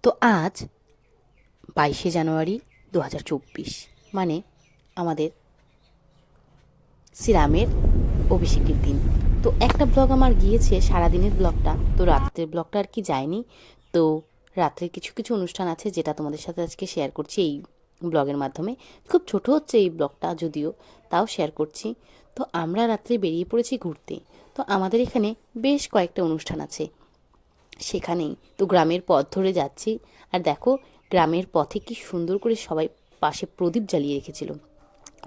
তো আজ 22শে জানুয়ারি 2024, মানে আমাদের শ্রীরামের অভিষেকের দিন। তো একটা ব্লগ আমার গিয়েছে সারাদিনের ব্লগটা, তো রাত্রের ব্লগটা আর কি যায়নি। তো রাত্রের কিছু কিছু অনুষ্ঠান আছে যেটা তোমাদের সাথে আজকে শেয়ার করছি এই ব্লগের মাধ্যমে। খুব ছোট হচ্ছে এই ব্লগটা, যদিও তাও শেয়ার করছি। তো আমরা রাত্রে বেরিয়ে পড়েছি ঘুরতে। তো আমাদের এখানে বেশ কয়েকটা অনুষ্ঠান আছে, সেখানেই তো গ্রামের পথ ধরে যাচ্ছি। আর দেখো, গ্রামের পথে কি সুন্দর করে সবাই পাশে প্রদীপ জ্বালিয়ে রেখেছিল।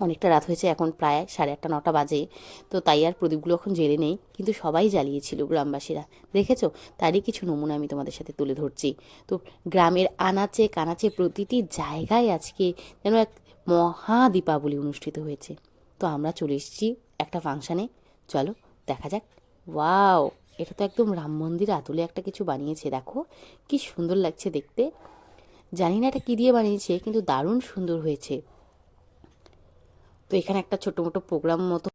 অনেকটা রাত হয়েছে, এখন প্রায় 8:30-9টা বাজে। তো তাই আর প্রদীপগুলো এখন জ্বেলে নেই, কিন্তু সবাই জ্বালিয়েছিল গ্রামবাসীরা, দেখেছো? তারই কিছু নমুনা আমি তোমাদের সাথে তুলে ধরছি। তো গ্রামের আনাচে কানাচে প্রতিটি জায়গায় আজকে যেন এক মহা দীপাবলি অনুষ্ঠিত হয়েছে। তো আমরা চলে এসেছি একটা ফাংশানে, চলো দেখা যাক। ওয়াও, এটা তো একদম রাম মন্দির আদলে একটা কিছু বানিয়েছে, দেখো কি সুন্দর লাগছে দেখতে। জানি না এটা কী দিয়ে বানিয়েছে, কিন্তু দারুণ সুন্দর হয়েছে। তো এখানে একটা ছোট মোটো প্রোগ্রাম মতো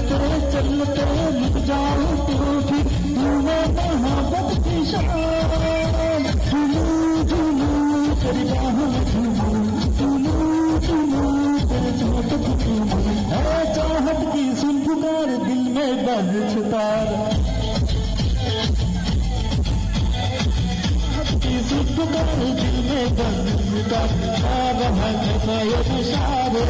चलते चलते लुट जाओ तू भी झूमे मोहब्बत की शान झूलू झूलू तेरी बाहों में झूलू झूलू झूलू तेरे झोंक झूलू है चाहत की सुन पुकार दिल में बज छुतार की सुन पुकार दिल में बज छुतार आ रहा है नए इशारे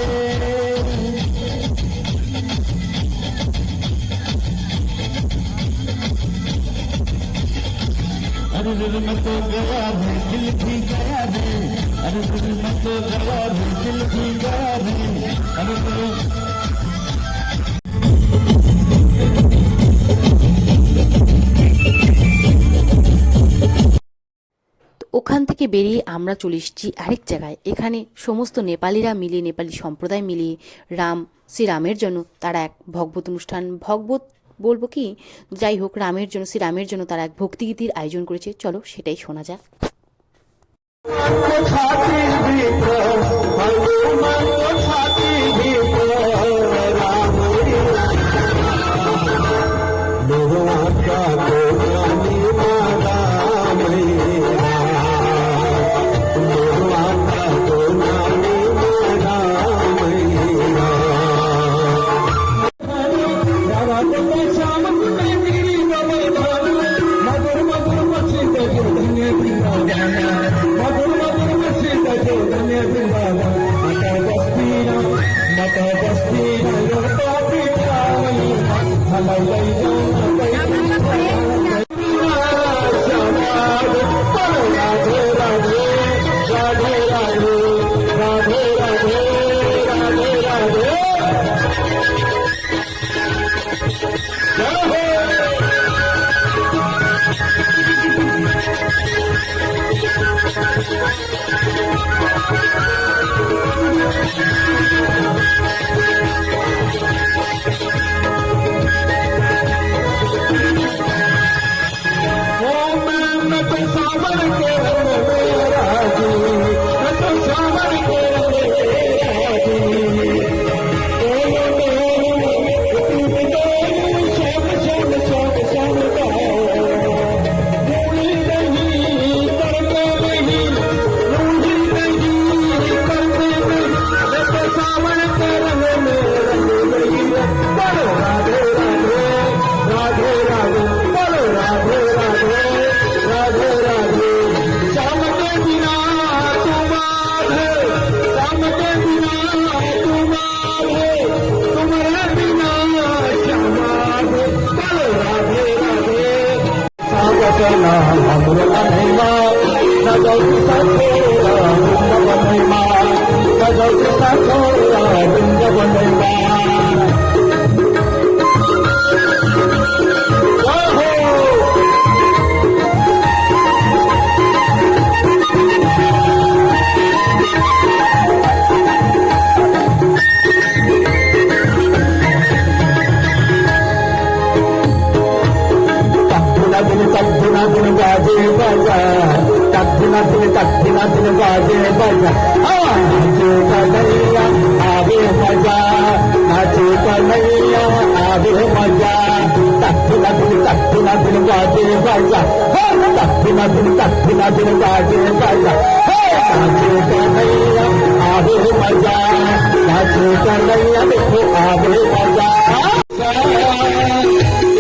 अरे दिल में तो गया है दिल भी गया है अरे दिल में तो गया है दिल भी गया है अरे ওখান থেকে বেরিয়ে আমরা চলে এসেছি আরেক জায়গায়। এখানে সমস্ত নেপালিরা মিলে, নেপালি সম্প্রদায় মিলিয়ে শ্রীরামের জন্য তারা এক ভগবত অনুষ্ঠান, ভগবত বলবো কি, যাই হোক, রামের জন্য, শ্রীরামের জন্য তারা এক ভক্তিগীতির আয়োজন করেছে। চলো সেটাই শোনা যাক। Bye. तक दिन बाजे बजा, तक दिन बाजे बजा। नाचे कन्हैया आवे मजा, नाचे कन्हैया आवे मजा, तक दिन बाजे बजा, तक दिन बाजे बजा। नाचे कन्हैया आवे मजा, नाचे कन्हैया देखो आवे मजा।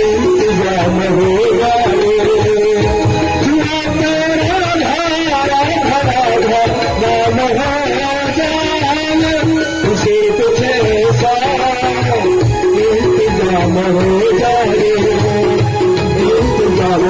इंतजाम होगा उसे कुछ ऐसा इंतजाम हो जाए, इंतजाम